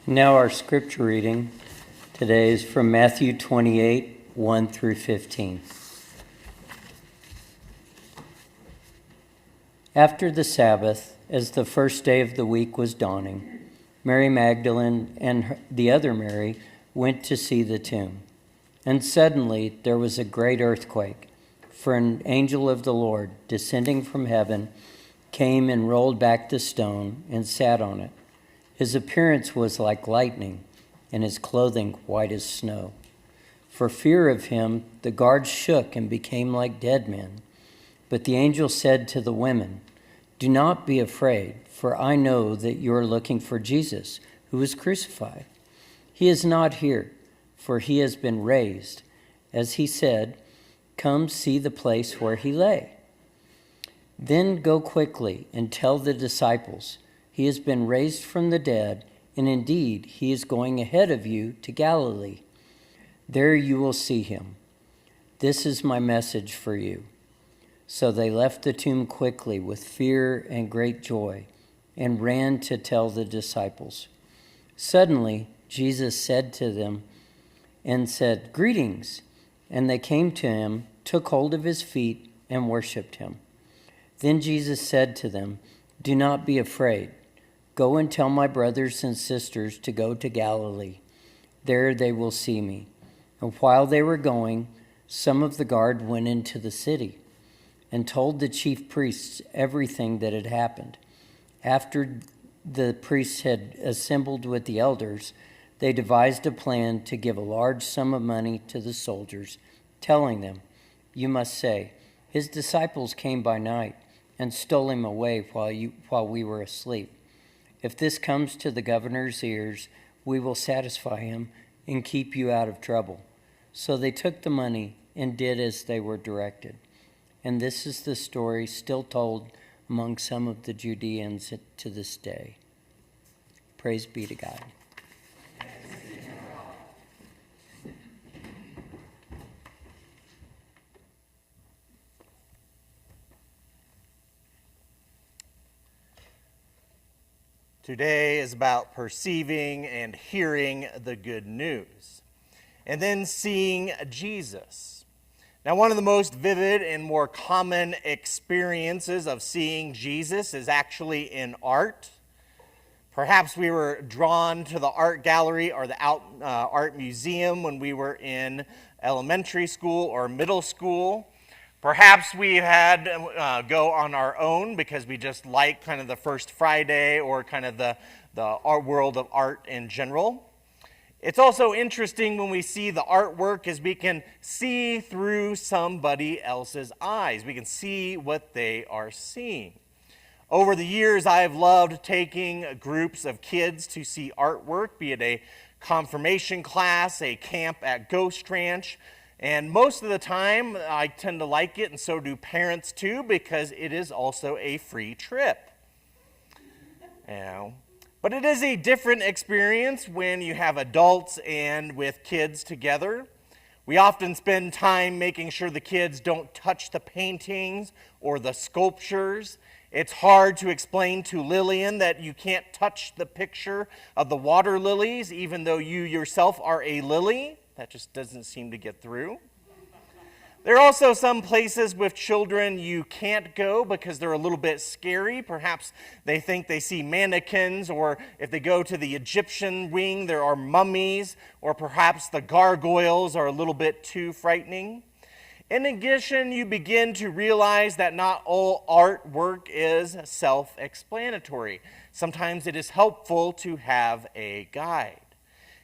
Now our scripture reading today is from Matthew 28, 1 through 15. After the Sabbath, as the first day of the week was dawning, Mary Magdalene and the other Mary went to see the tomb. And suddenly there was a great earthquake, for an angel of the Lord, descending from heaven, came and rolled back the stone and sat on it. His appearance was like lightning, and his clothing white as snow. For fear of him, the guards shook and became like dead men. But the angel said to the women, "Do not be afraid, for I know that you are looking for Jesus, who was crucified. He is not here, for he has been raised. As he said, come see the place where he lay. Then go quickly and tell the disciples, he has been raised from the dead, and indeed he is going ahead of you to Galilee. There you will see him. This is my message for you." So they left the tomb quickly with fear and great joy, and ran to tell the disciples. Suddenly Jesus said to them and said, "Greetings." And they came to him, took hold of his feet, and worshipped him. Then Jesus said to them, "Do not be afraid. Go and tell my brothers and sisters to go to Galilee. There they will see me." And while they were going, some of the guard went into the city and told the chief priests everything that had happened. After the priests had assembled with the elders, they devised a plan to give a large sum of money to the soldiers, telling them, "You must say, his disciples came by night and stole him away while we were asleep. If this comes to the governor's ears, we will satisfy him and keep you out of trouble." So they took the money and did as they were directed. And this is the story still told among some of the Judeans to this day. Praise be to God. Today is about perceiving and hearing the good news, and then seeing Jesus. Now, one of the most vivid and more common experiences of seeing Jesus is actually in art. Perhaps we were drawn to the art gallery or the art museum when we were in elementary school or middle school. Perhaps we had go on our own because we just like kind of the First Friday or kind of the art world of art in general. It's also interesting when we see the artwork as we can see through somebody else's eyes. We can see what they are seeing. Over the years, I've loved taking groups of kids to see artwork, be it a confirmation class, a camp at Ghost Ranch. And most of the time, I tend to like it, and so do parents too, because it is also a free trip. But it is a different experience when you have adults and with kids together. We often spend time making sure the kids don't touch the paintings or the sculptures. It's hard to explain to Lillian that you can't touch the picture of the water lilies, even though you yourself are a lily. That just doesn't seem to get through. There are also some places with children you can't go because they're a little bit scary. Perhaps they think they see mannequins, or if they go to the Egyptian wing, there are mummies, or perhaps the gargoyles are a little bit too frightening. In addition, you begin to realize that not all artwork is self-explanatory. Sometimes it is helpful to have a guide.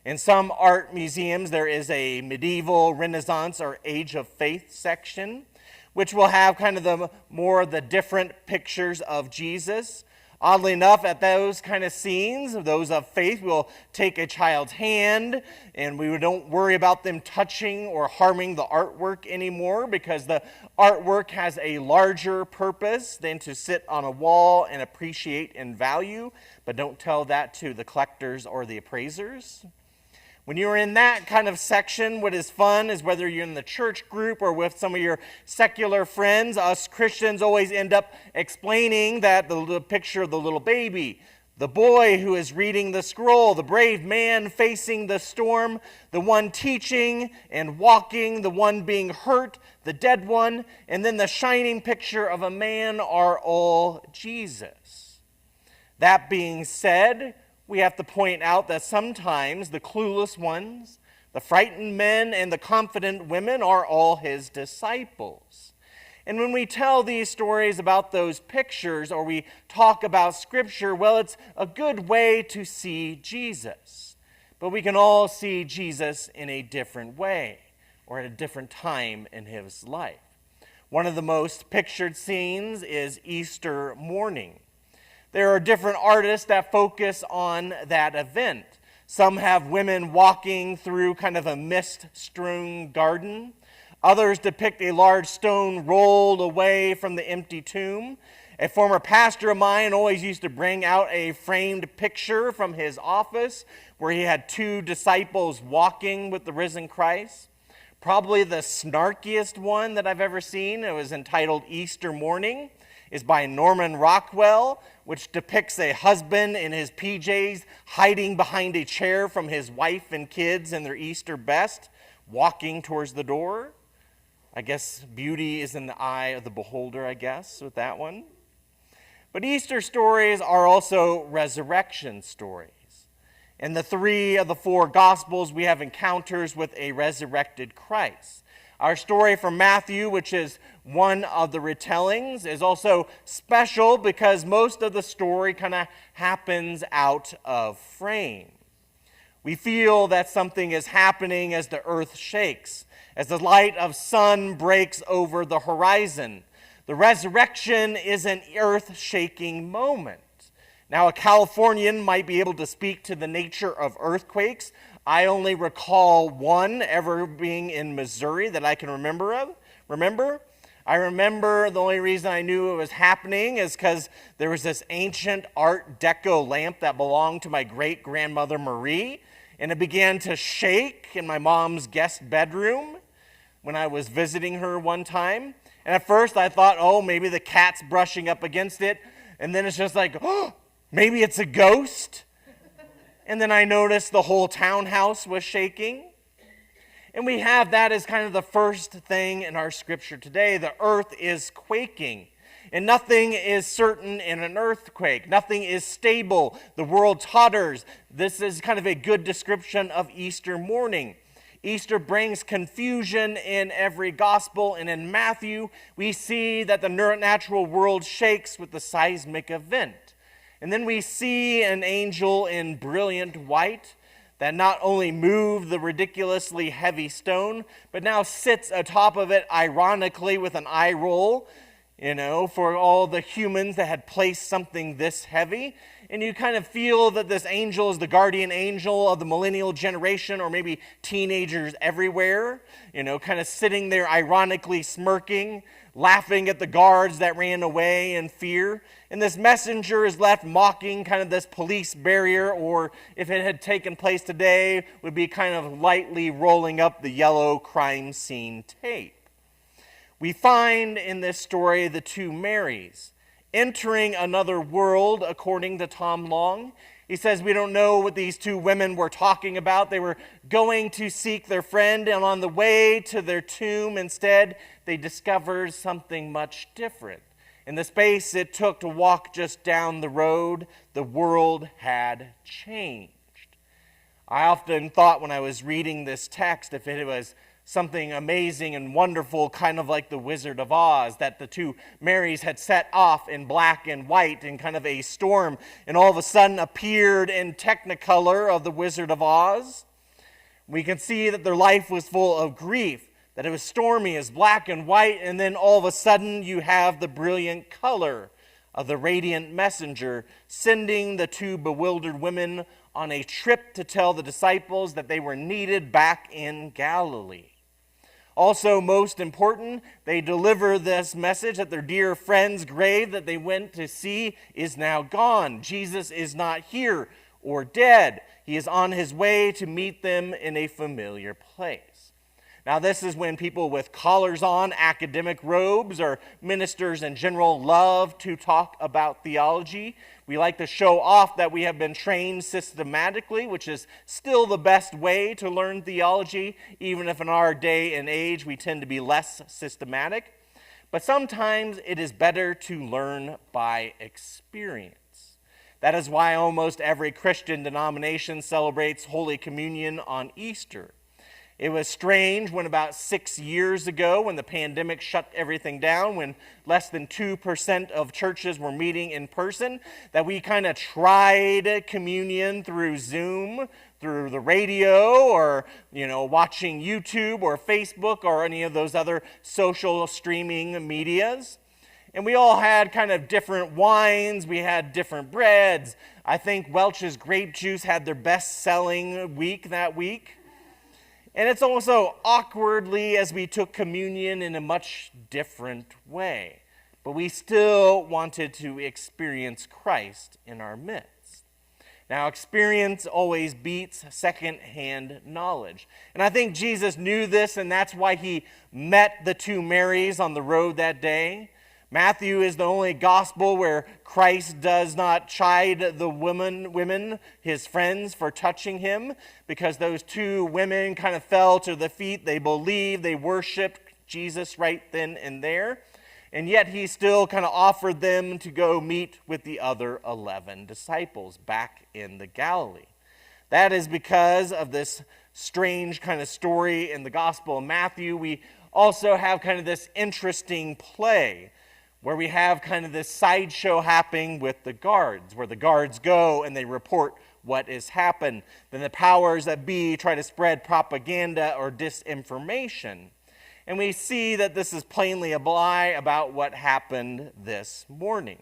In some art museums, there is a medieval, Renaissance, or Age of Faith section, which will have kind of the different pictures of Jesus. Oddly enough, at those kind of scenes, those of faith, we'll take a child's hand, and we don't worry about them touching or harming the artwork anymore, because the artwork has a larger purpose than to sit on a wall and appreciate and value, but don't tell that to the collectors or the appraisers. When you're in that kind of section, what is fun is whether you're in the church group or with some of your secular friends, us Christians always end up explaining that the picture of the little baby, the boy who is reading the scroll, the brave man facing the storm, the one teaching and walking, the one being hurt, the dead one, and then the shining picture of a man are all Jesus. That being said, we have to point out that sometimes the clueless ones, the frightened men, and the confident women are all his disciples. And when we tell these stories about those pictures, or we talk about Scripture, well, it's a good way to see Jesus. But we can all see Jesus in a different way, or at a different time in his life. One of the most pictured scenes is Easter morning. There are different artists that focus on that event. Some have women walking through kind of a mist-strewn garden. Others depict a large stone rolled away from the empty tomb. A former pastor of mine always used to bring out a framed picture from his office where he had two disciples walking with the risen Christ. Probably the snarkiest one that I've ever seen, it was entitled Easter Morning, is by Norman Rockwell, which depicts a husband in his PJs hiding behind a chair from his wife and kids in their Easter best, walking towards the door. I guess beauty is in the eye of the beholder, I guess, with that one. But Easter stories are also resurrection stories. In the 3 of the 4 Gospels, we have encounters with a resurrected Christ. Our story from Matthew, which is one of the retellings, is also special because most of the story kind of happens out of frame. We feel that something is happening as the earth shakes, as the light of sun breaks over the horizon. The resurrection is an earth-shaking moment. Now, a Californian might be able to speak to the nature of earthquakes. I only recall one ever being in Missouri that I can remember. I remember the only reason I knew it was happening is because there was this ancient Art Deco lamp that belonged to my great-grandmother Marie, and it began to shake in my mom's guest bedroom when I was visiting her one time. And at first I thought, oh, maybe the cat's brushing up against it. And then it's just like, oh, maybe it's a ghost. And then I noticed the whole townhouse was shaking. And we have that as kind of the first thing in our scripture today. The earth is quaking. And nothing is certain in an earthquake. Nothing is stable. The world totters. This is kind of a good description of Easter morning. Easter brings confusion in every gospel, and in Matthew, we see that the natural world shakes with the seismic event. And then we see an angel in brilliant white that not only moved the ridiculously heavy stone, but now sits atop of it ironically with an eye roll, for all the humans that had placed something this heavy. And you kind of feel that this angel is the guardian angel of the millennial generation, or maybe teenagers everywhere, kind of sitting there ironically smirking, laughing at the guards that ran away in fear. And this messenger is left mocking kind of this police barrier, or if it had taken place today, would be kind of lightly rolling up the yellow crime scene tape. We find in this story the two Marys entering another world, according to Tom Long. He says we don't know what these two women were talking about. They were going to seek their friend, and on the way to their tomb, instead, they discovered something much different. In the space it took to walk just down the road, the world had changed. I often thought when I was reading this text, if it was something amazing and wonderful, kind of like the Wizard of Oz, that the two Marys had set off in black and white in kind of a storm, and all of a sudden appeared in Technicolor of the Wizard of Oz. We can see that their life was full of grief, that it was stormy as black and white, and then all of a sudden you have the brilliant color of the radiant messenger sending the two bewildered women on a trip to tell the disciples that they were needed back in Galilee. Also, most important, they deliver this message that their dear friend's grave that they went to see is now gone. Jesus is not here or dead. He is on his way to meet them in a familiar place. Now, this is when people with collars on, academic robes, or ministers in general love to talk about theology. We like to show off that we have been trained systematically, which is still the best way to learn theology, even if in our day and age we tend to be less systematic. But sometimes it is better to learn by experience. That is why almost every Christian denomination celebrates Holy Communion on Easter. It was strange when about 6 years ago, when the pandemic shut everything down, when less than 2% of churches were meeting in person, that we kind of tried communion through Zoom, through the radio, or watching YouTube or Facebook or any of those other social streaming medias. And we all had kind of different wines. We had different breads. I think Welch's grape juice had their best-selling week that week. And it's also awkwardly as we took communion in a much different way. But we still wanted to experience Christ in our midst. Now, experience always beats second-hand knowledge. And I think Jesus knew this, and that's why he met the two Marys on the road that day. Matthew is the only gospel where Christ does not chide the women, his friends, for touching him, because those two women kind of fell to the feet. They believed, they worshiped Jesus right then and there. And yet he still kind of offered them to go meet with the other 11 disciples back in the Galilee. That is because of this strange kind of story in the Gospel of Matthew. We also have kind of this interesting play where we have kind of this sideshow happening with the guards, where the guards go and they report what has happened. Then the powers that be try to spread propaganda or disinformation. And we see that this is plainly a lie about what happened this morning.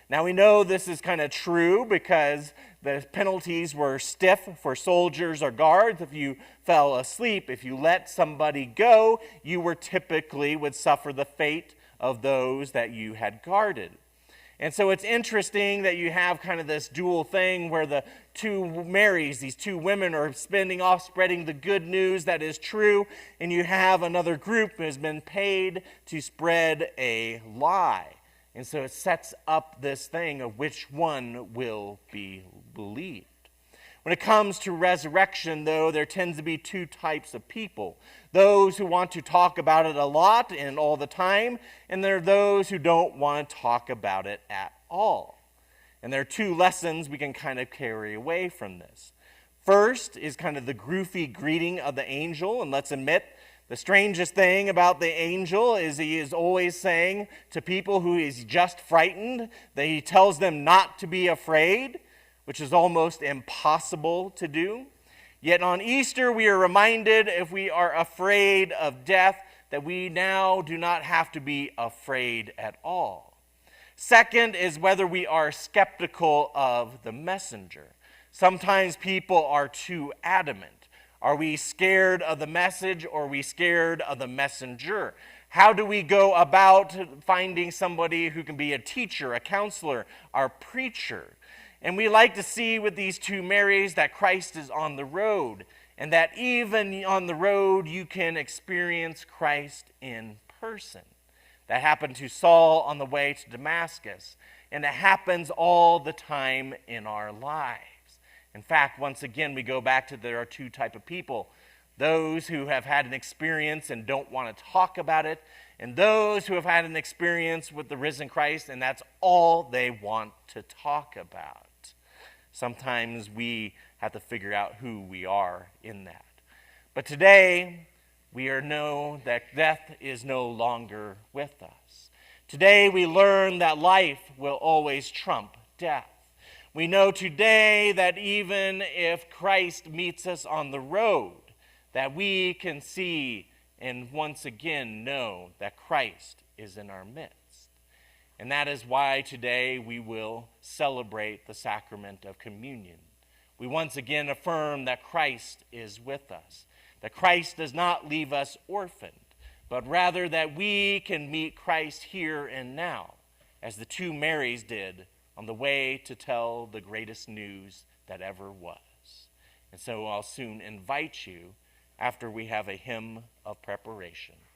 Now we know this is kind of true because the penalties were stiff for soldiers or guards. If you fell asleep, if you let somebody go, you would suffer the fate of those that you had guarded. And so it's interesting that you have kind of this dual thing where the two Marys, these two women, are spending off spreading the good news that is true, and you have another group who has been paid to spread a lie. And so it sets up this thing of which one will be believed. When it comes to resurrection, though, there tends to be two types of people. Those who want to talk about it a lot and all the time, and there are those who don't want to talk about it at all. And there are two lessons we can kind of carry away from this. First is kind of the goofy greeting of the angel, and let's admit, the strangest thing about the angel is he is always saying to people who is just frightened that he tells them not to be afraid, which is almost impossible to do. Yet on Easter, we are reminded if we are afraid of death, that we now do not have to be afraid at all. Second is whether we are skeptical of the messenger. Sometimes people are too adamant. Are we scared of the message or are we scared of the messenger? How do we go about finding somebody who can be a teacher, a counselor, our preacher? And we like to see with these two Marys that Christ is on the road, and that even on the road you can experience Christ in person. That happened to Saul on the way to Damascus, and it happens all the time in our lives. In fact, once again, we go back to there are two types of people. Those who have had an experience and don't want to talk about it, and those who have had an experience with the risen Christ, and that's all they want to talk about. Sometimes we have to figure out who we are in that. But today, we know that death is no longer with us. Today, we learn that life will always trump death. We know today that even if Christ meets us on the road, that we can see and once again know that Christ is in our midst. And that is why today we will celebrate the sacrament of communion. We once again affirm that Christ is with us, that Christ does not leave us orphaned, but rather that we can meet Christ here and now, as the two Marys did on the way to tell the greatest news that ever was. And so I'll soon invite you after we have a hymn of preparation.